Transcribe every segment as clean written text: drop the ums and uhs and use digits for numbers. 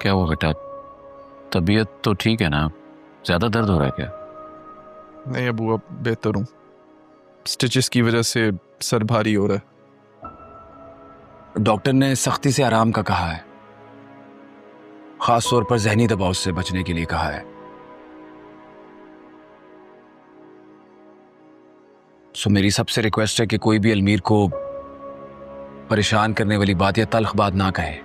क्या हुआ बेटा? तबीयत तो ठीक है ना? ज्यादा दर्द हो रहा है क्या? नहीं अबू, अब बेहतर हूँ। स्टिचेस की वजह से सर भारी हो रहा है। डॉक्टर ने सख्ती से आराम का कहा है, खास तौर पर जहनी दबाव से बचने के लिए कहा है। सो मेरी सबसे रिक्वेस्ट है कि कोई भी अलमीर को परेशान करने वाली बात या तल्ख बात ना कहे।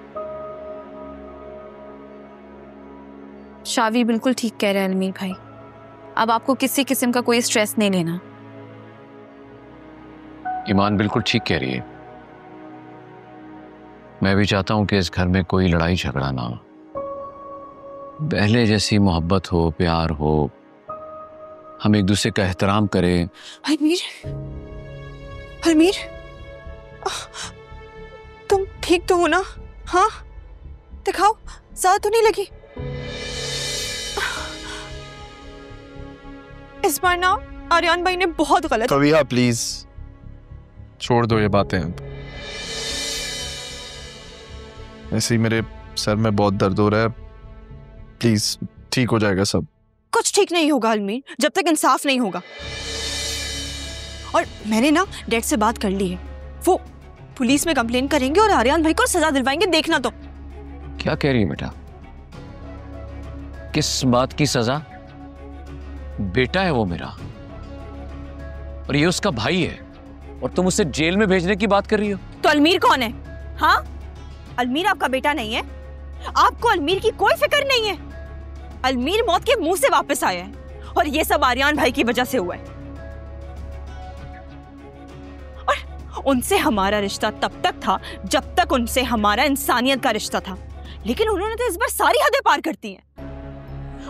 शावी बिल्कुल ठीक कह रहे हैं अलमीर भाई। अब आपको किसी किस्म का कोई स्ट्रेस नहीं लेना। ईमान बिल्कुल ठीक कह रही है। मैं भी चाहता हूं कि इस घर में कोई लड़ाई झगड़ा ना हो, पहले जैसी मोहब्बत हो, प्यार हो, हम एक दूसरे का एहतराम करें। अलमीर, अलमीर, तुम ठीक तो हो ना? हाँ, दिखाओ, ज्यादा तो नहीं लगी? इस बार ना आर्यन भाई ने बहुत गलत। फबीहा प्लीज छोड़ दो ये बातें। ऐसे ही मेरे सर में बहुत दर्द हो रहा है, प्लीज ठीक हो जाएगा सब। कुछ ठीक नहीं होगा अलमीर, जब तक इंसाफ नहीं होगा। और मैंने ना डैड से बात कर ली है, वो पुलिस में कंप्लेन करेंगे और आर्यन भाई को सजा दिलवाएंगे, देखना। तो क्या कह रही है बेटा? किस बात की सजा? बेटा है वो मेरा, और ये उसका भाई है, और तुम उसे जेल में भेजने की बात कर रही हो? तो अलमीर कौन है? हाँ, अलमीर आपका बेटा नहीं है? आपको अलमीर की कोई फिक्र नहीं है? अलमीर मौत के मुंह से वापस आया है, और ये सब आर्यन भाई की वजह से हुआ है। और उनसे हमारा रिश्ता तब तक था जब तक उनसे हमारा इंसानियत का रिश्ता था, लेकिन उन्होंने तो इस बार सारी हदें पार कर दी हैं।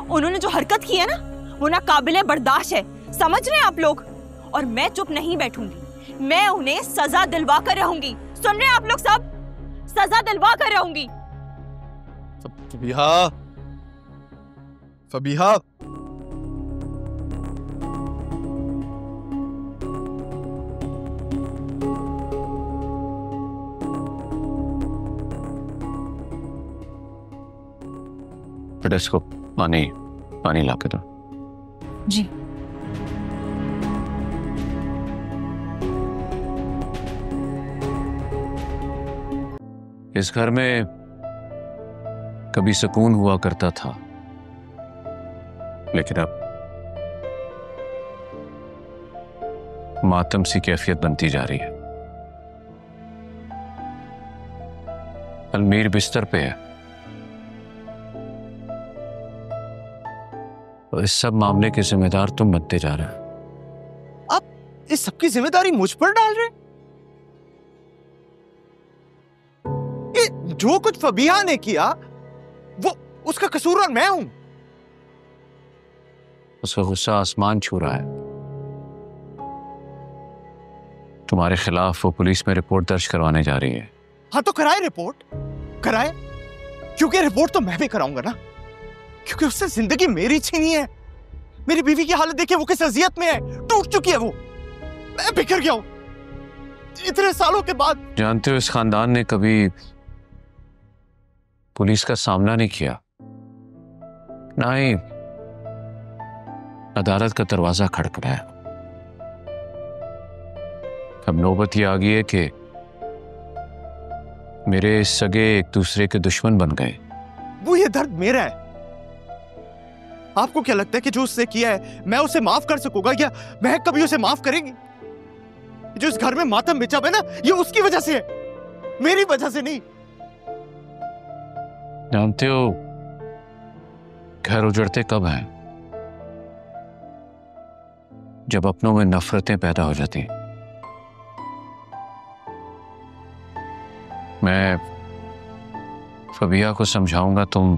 उन्होंने जो हरकत की है ना, वो ना काबिले बर्दाश्त है, समझ रहे हैं आप लोग? और मैं चुप नहीं बैठूंगी, मैं उन्हें सजा दिलवा कर रहूंगी। सुन रहे हैं आप लोग सब? सजा दिलवा कर रहूंगी। फबीहा, फबीहा, बेटा इसको पानी ला के दो। जी। इस घर में कभी सुकून हुआ करता था, लेकिन अब मातम सी कैफियत बनती जा रही है। अलमीर बिस्तर पे है, और इस सब मामले के जिम्मेदार तुम बनते जा रहे हो। आप इस सबकी जिम्मेदारी मुझ पर डाल रहे हैं? ये जो कुछ फबीहा ने किया वो उसका कसूरवार मैं हूं। उसका गुस्सा आसमान छू रहा है। तुम्हारे खिलाफ वो पुलिस में रिपोर्ट दर्ज करवाने जा रही है। हाँ तो कराए रिपोर्ट, कराए, क्योंकि रिपोर्ट तो मैं भी कराऊंगा ना, क्योंकि उससे जिंदगी मेरी छीनी है। मेरी बीवी की हालत देखिए, वो किस अजियत में है, टूट चुकी है वो। मैं बिखर गया हूं इतने सालों के बाद। जानते हो, इस खानदान ने कभी पुलिस का सामना नहीं किया, ना ही अदालत का दरवाजा खड़खड़ाया। अब नौबत ये आ गई है कि मेरे सगे एक दूसरे के दुश्मन बन गए। वो ये दर्द मेरा है। आपको क्या लगता है कि जो उसने किया है मैं उसे माफ कर सकूंगा, या मैं कभी उसे माफ करेंगी? जो इस घर में मातम बिछा है ना, ये उसकी वजह से है, मेरी वजह से नहीं। जानते हो, घर उजड़ते कब हैं? जब अपनों में नफरतें पैदा हो जाती। मैं फबीहा को समझाऊंगा, तुम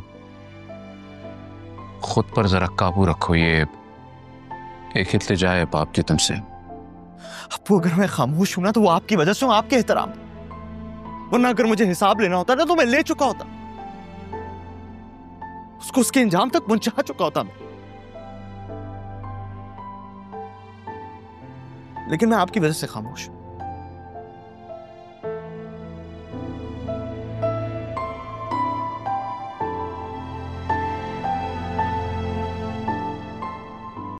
खुद पर जरा काबू रखो। ये एक इल्तिजा है बाप की तुमसे। अबू, अगर मैं खामोश हूं ना तो वो आपकी वजह से, आपके एहतराम, वरना अगर मुझे हिसाब लेना होता ना तो मैं ले चुका होता, उसको उसके अंजाम तक पहुंचा चुका होता मैं। लेकिन मैं आपकी वजह से खामोश हूं।